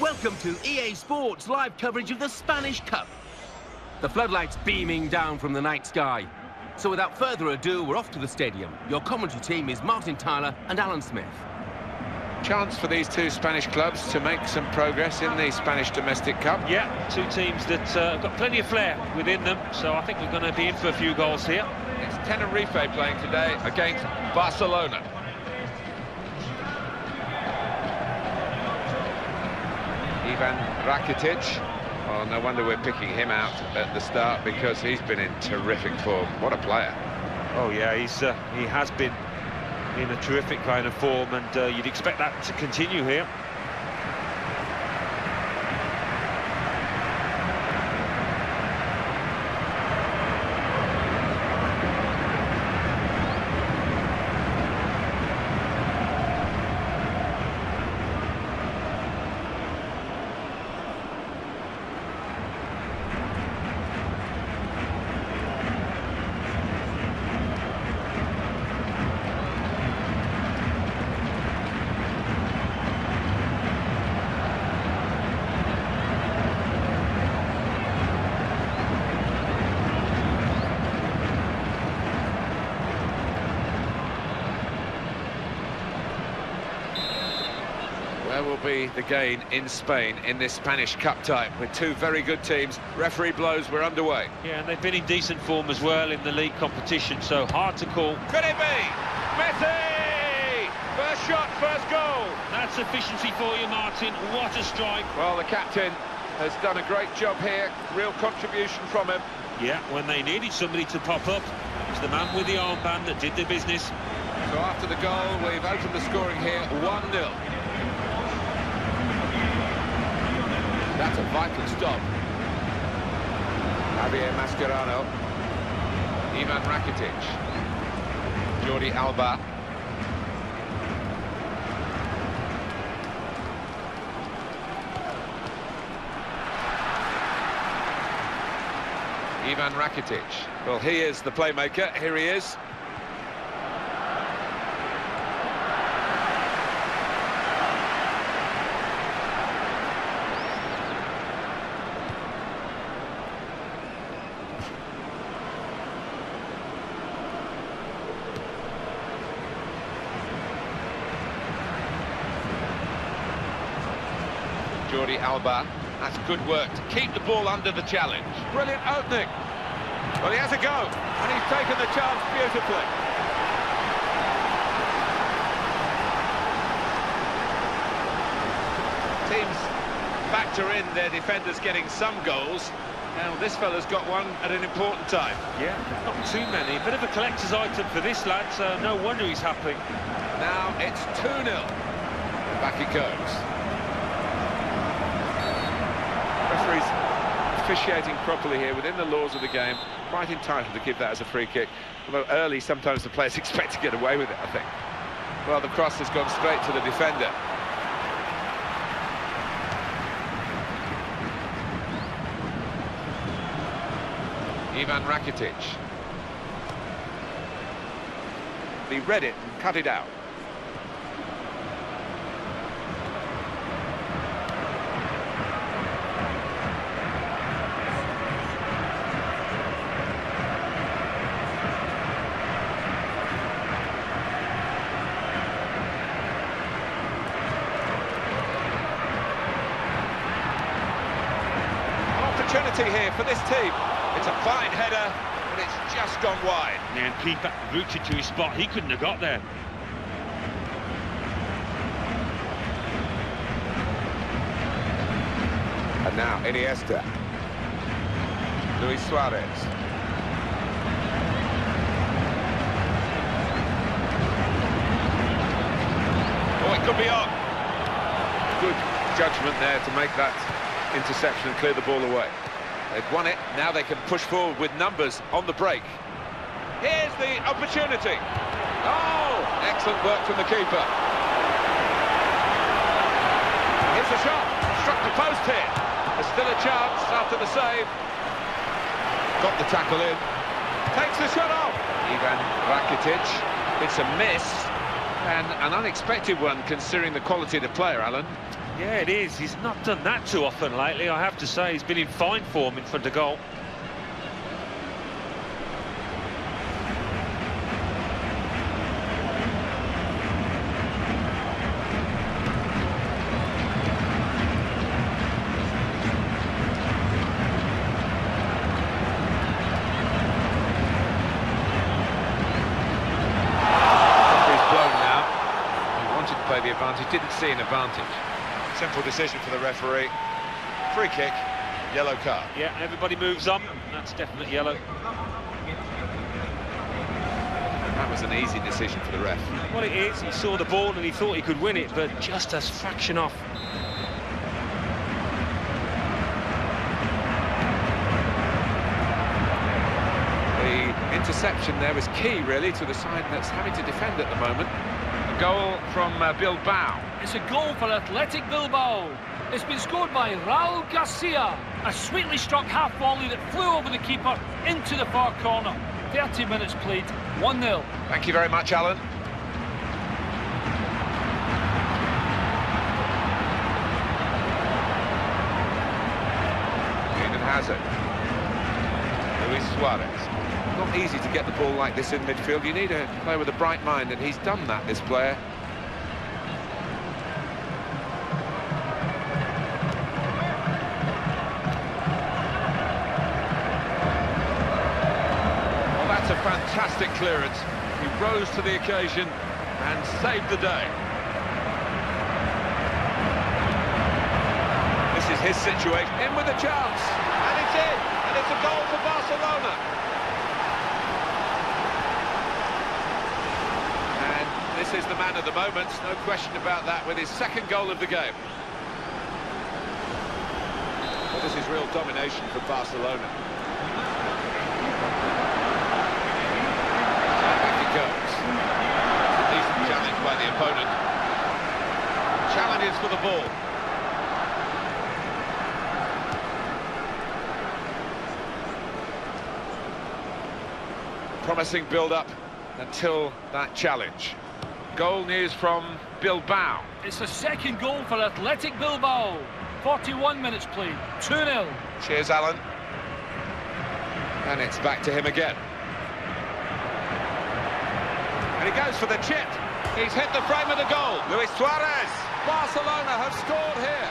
Welcome to EA Sports live coverage of the Spanish Cup. The floodlights beaming down from the night sky. So without further ado, we're off to the stadium. Your commentary team is Martin Tyler and Alan Smith. Chance for these two Spanish clubs to make some progress in the Spanish Domestic Cup. Yeah, two teams that have got plenty of flair within them, so I think we're going to be in for a few goals here. It's Tenerife playing today against Barcelona. Ivan Rakitic. Well, no wonder we're picking him out at the start, because he's been in terrific form. What a player. Oh yeah, he has been in a terrific kind of form, and you'd expect that to continue here. Where will be the gain in Spain in this Spanish Cup tie, with two very good teams? Referee blows, we're underway. Yeah, and they've been in decent form as well in the league competition, so hard to call. Could it be? Messi! First shot, first goal. That's efficiency for you, Martin. What a strike. Well, the captain has done a great job here. Real contribution from him. Yeah, when they needed somebody to pop up, it was the man with the armband that did the business. So after the goal, we've opened the scoring here 1-0. That's a vital stop. Javier Mascherano. Ivan Rakitic. Jordi Alba. Ivan Rakitic. Well, he is the playmaker. Here he is. Jordi Alba. That's good work to keep the ball under the challenge. Brilliant opening. Well, he has a go, and he's taken the chance beautifully. Teams factor in their defenders getting some goals. Now, this fella's got one at an important time. Yeah, not too many. Bit of a collector's item for this lad, so no wonder he's happy. Now it's 2-0. Back it goes. Referee's officiating properly here within the laws of the game. Quite entitled to give that as a free kick. Although early, sometimes the players expect to get away with it, I think. Well, the cross has gone straight to the defender. Ivan Rakitic. He read it and cut it out. Opportunity here for this team. It's a fine header, but it's just gone wide. Yeah, and keeper rooted to his spot. He couldn't have got there. And now Iniesta. Luis Suarez. Oh, it could be on. Good judgment there to make that interception and clear the ball away. They've won it, now they can push forward with numbers on the break. Here's the opportunity. Oh, excellent work from the keeper. Here's the shot, struck the post here. There's still a chance after the save. Got the tackle in. Takes the shot off. Ivan Rakitic. It's a miss, and an unexpected one considering the quality of the player, Alan. Yeah, it is. He's not done that too often lately, I have to say. He's been in fine form in front of goal. The advantage, didn't see an advantage. Simple decision for the referee. Free kick, yellow card. Yeah, everybody moves on. That's definitely yellow. That was an easy decision for the ref. Well, it is. He saw the ball and he thought he could win it, but just a fraction off. The interception there was key, really, to the side that's having to defend at the moment. A goal from Bilbao. It's a goal for Athletic Bilbao. It's been scored by Raul Garcia. A sweetly struck half volley that flew over the keeper into the far corner. 30 minutes played, 1-0. Thank you very much, Alan. Eden Hazard. Luis Suarez. Not easy to get the ball like this in midfield. You need a player with a bright mind, and he's done that, this player. Well, that's a fantastic clearance. He rose to the occasion and saved the day. This is his situation. In with a chance. And it's in. And it's a goal for Barcelona. This is the man of the moment, no question about that, with his second goal of the game. Well, this is real domination for Barcelona. And back it goes. A decent challenge by the opponent. Challenges for the ball. Promising build-up until that challenge. Goal news from Bilbao. It's a second goal for Athletic Bilbao. 41 minutes played, 2-0. Cheers, Alan. And it's back to him again. And he goes for the chip. He's hit the frame of the goal. Luis Suarez. Barcelona have scored here.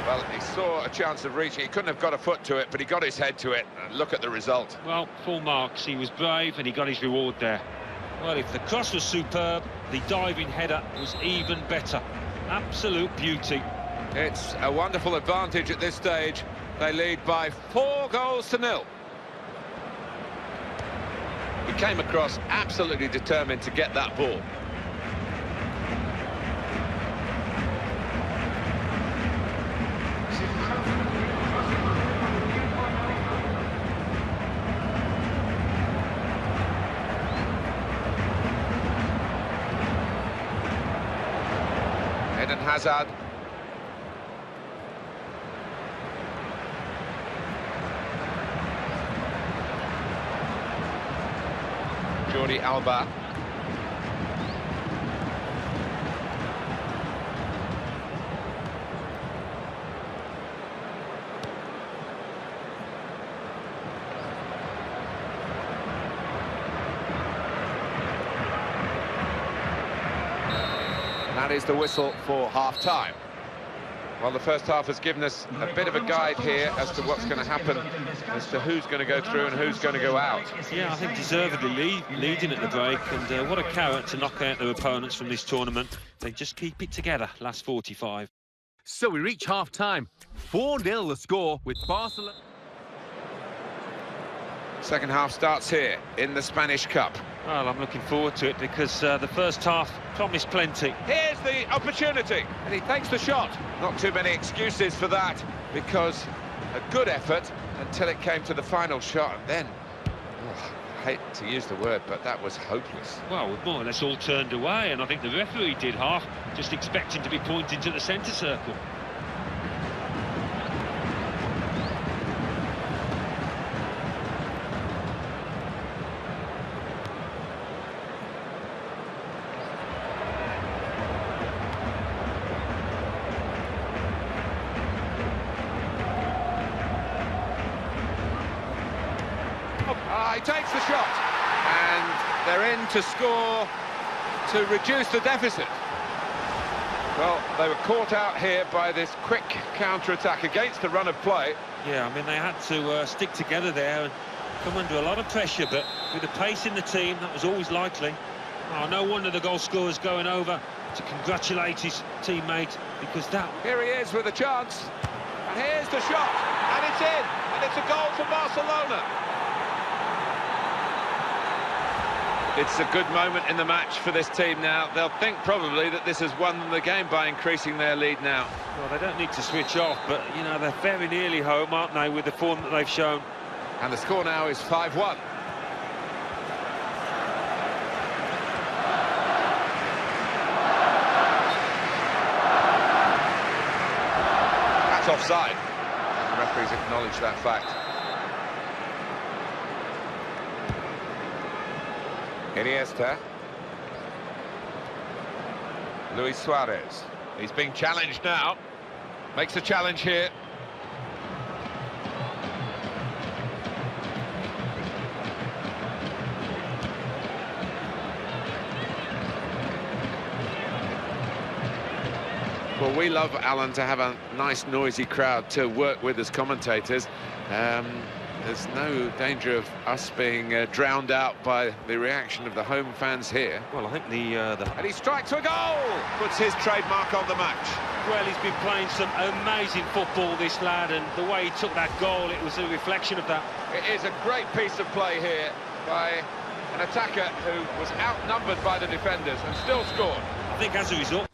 Well, he saw a chance of reaching. He couldn't have got a foot to it, but he got his head to it. And look at the result. Well, full marks. He was brave and he got his reward there. Well, if the cross was superb, the diving header was even better. Absolute beauty. It's a wonderful advantage at this stage. They lead by 4-0. He came across absolutely determined to get that ball. Eden Hazard. Jordi Alba. That is the whistle for half-time. Well, the first half has given us a bit of a guide here as to what's going to happen, as to who's going to go through and who's going to go out. Yeah, I think deservedly leading at the break, and what a carrot to knock out their opponents from this tournament. They just keep it together, last 45. So we reach half-time. 4-0 the score with Barcelona. Second half starts here in the Spanish Cup. Well, I'm looking forward to it because the first half promised plenty. Here's the opportunity, and he takes the shot. Not too many excuses for that, because a good effort until it came to the final shot, and then, I hate to use the word, but that was hopeless. Well, we've more or less all turned away, and I think the referee did half, just expecting to be pointing to the centre circle. He takes the shot. And they're in to score to reduce the deficit. Well, they were caught out here by this quick counter-attack against the run of play. Yeah, I mean, they had to stick together there and come under a lot of pressure, but with the pace in the team, that was always likely. Oh, no wonder the goal scorer's going over to congratulate his teammate, because that... Here he is with a chance, and here's the shot, and it's in, and it's a goal for Barcelona. It's a good moment in the match for this team now. They'll think probably that this has won them the game by increasing their lead now. Well, they don't need to switch off, but, you know, they're very nearly home, aren't they, with the form that they've shown. And the score now is 5-1. That's offside. The referees acknowledge that fact. Iniesta. Luis Suarez. He's being challenged now. Makes a challenge here. Well, we love, Alan, to have a nice, noisy crowd to work with as commentators. There's no danger of us being drowned out by the reaction of the home fans here. Well, I think And he strikes a goal! Puts his trademark on the match. Well, he's been playing some amazing football, this lad, and the way he took that goal, it was a reflection of that. It is a great piece of play here by an attacker who was outnumbered by the defenders and still scored. I think as a result...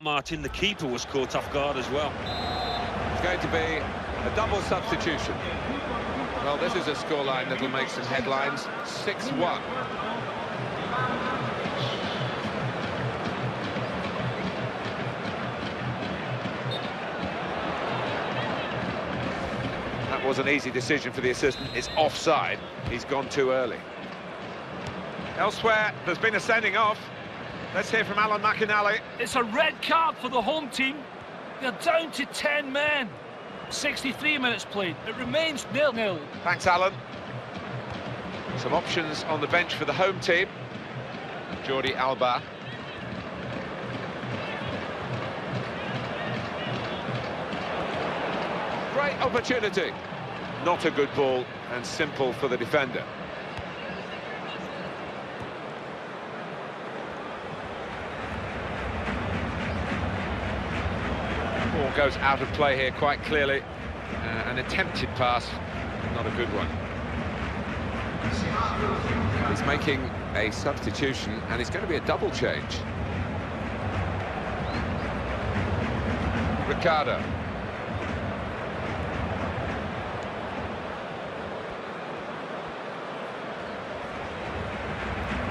Martin, the keeper, was caught off guard as well. It's going to be a double substitution. Well, this is a scoreline that'll make some headlines. 6-1. That was an easy decision for the assistant. It's offside. He's gone too early. Elsewhere, there's been a sending off. Let's hear from Alan McInally. It's a red card for the home team. They're down to 10 men. 63 minutes played. It remains 0-0. Thanks, Alan. Some options on the bench for the home team. Jordi Alba. Great opportunity. Not a good ball, and simple for the defender. Ball goes out of play here quite clearly. An attempted pass, not a good one. He's making a substitution, and it's going to be a double change. Ricardo.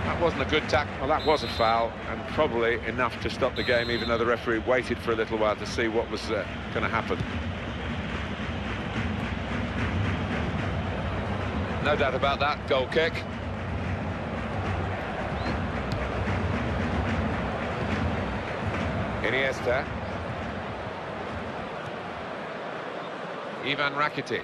That wasn't a good tackle. Well, that was a foul, and probably enough to stop the game, even though the referee waited for a little while to see what was going to happen. No doubt about that, goal kick. Iniesta. Ivan Rakitic.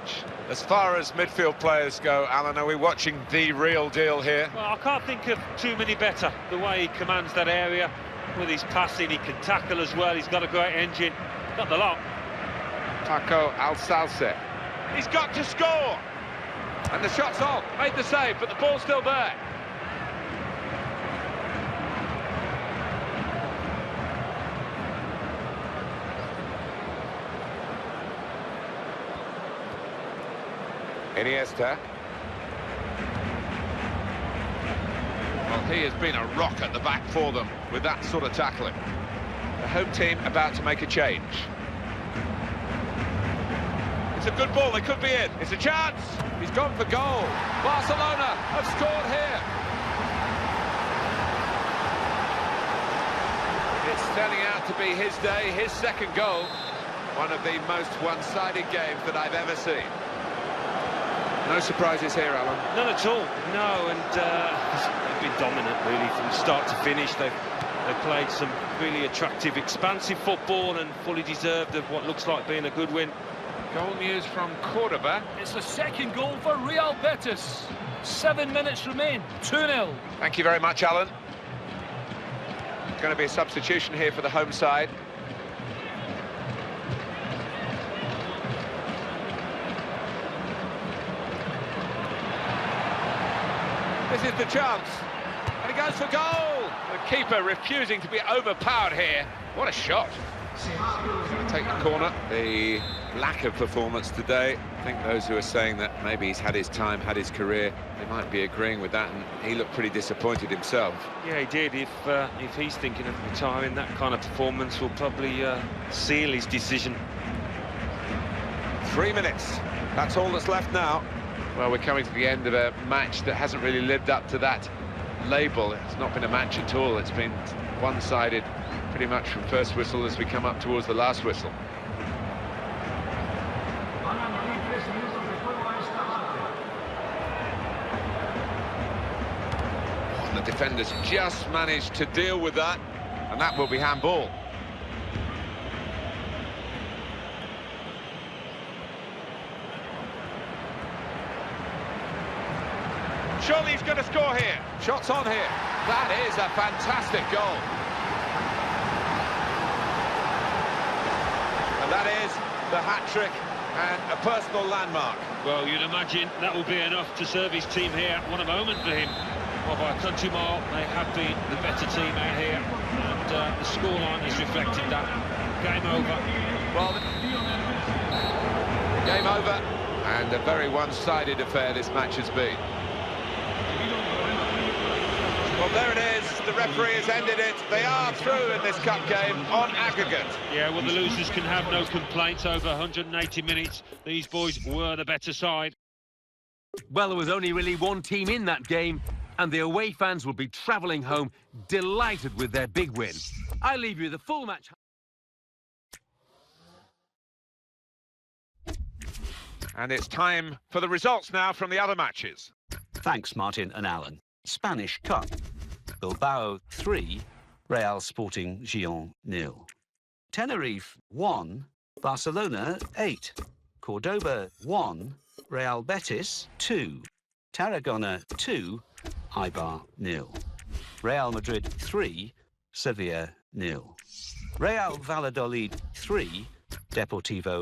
As far as midfield players go, Alan, are we watching the real deal here? Well, I can't think of too many better. The way he commands that area with his passing, he can tackle as well. He's got a great engine. Got the lot. Paco Alsalce. He's got to score! And the shot's on. Made the save, but the ball's still there. Iniesta. Well, he has been a rock at the back for them with that sort of tackling. The home team about to make a change. It's a good ball, they could be in. It's a chance. He's gone for goal. Barcelona have scored here. It's turning out to be his day, his second goal. One of the most one-sided games that I've ever seen. No surprises here, Alan. None at all, no, and they've been dominant, really, from start to finish. They've played some really attractive, expansive football and fully deserved of what looks like being a good win. Goal news from Cordoba. It's the second goal for Real Betis. 7 minutes remain, 2-0. Thank you very much, Alan. Going to be a substitution here for the home side. This is the chance, and he goes for goal! The keeper refusing to be overpowered here. What a shot. Going to take the corner. The lack of performance today, I think those who are saying that maybe he's had his time, had his career, they might be agreeing with that, and he looked pretty disappointed himself. Yeah, he did. If he's thinking of retiring, that kind of performance will probably seal his decision. 3 minutes, that's all that's left now. Well, we're coming to the end of a match that hasn't really lived up to that label. It's not been a match at all. It's been one-sided pretty much from first whistle as we come up towards the last whistle. And the defenders just managed to deal with that, and that will be handball. Surely he's going to score here. Shots on here. That is a fantastic goal. And that is the hat-trick and a personal landmark. Well, you'd imagine that will be enough to serve his team here. What a moment for him. Well, by a country mile, they have been the better team out here, and the scoreline has reflected that. Game over. Well, game over, and a very one-sided affair this match has been. Well, there it is. The referee has ended it. They are through in this cup game on aggregate. Yeah, well, the losers can have no complaints. Over 180 minutes, these boys were the better side. Well, there was only really one team in that game, and the away fans will be travelling home delighted with their big win. I leave you the full match. And it's time for the results now from the other matches. Thanks, Martin and Alan. Spanish Cup. Bilbao 3, Real Sporting Gijón 0. Tenerife 1, Barcelona 8. Cordoba 1, Real Betis 2. Tarragona 2, Eibar 0. Real Madrid 3, Sevilla 0. Real Valladolid 3, Deportivo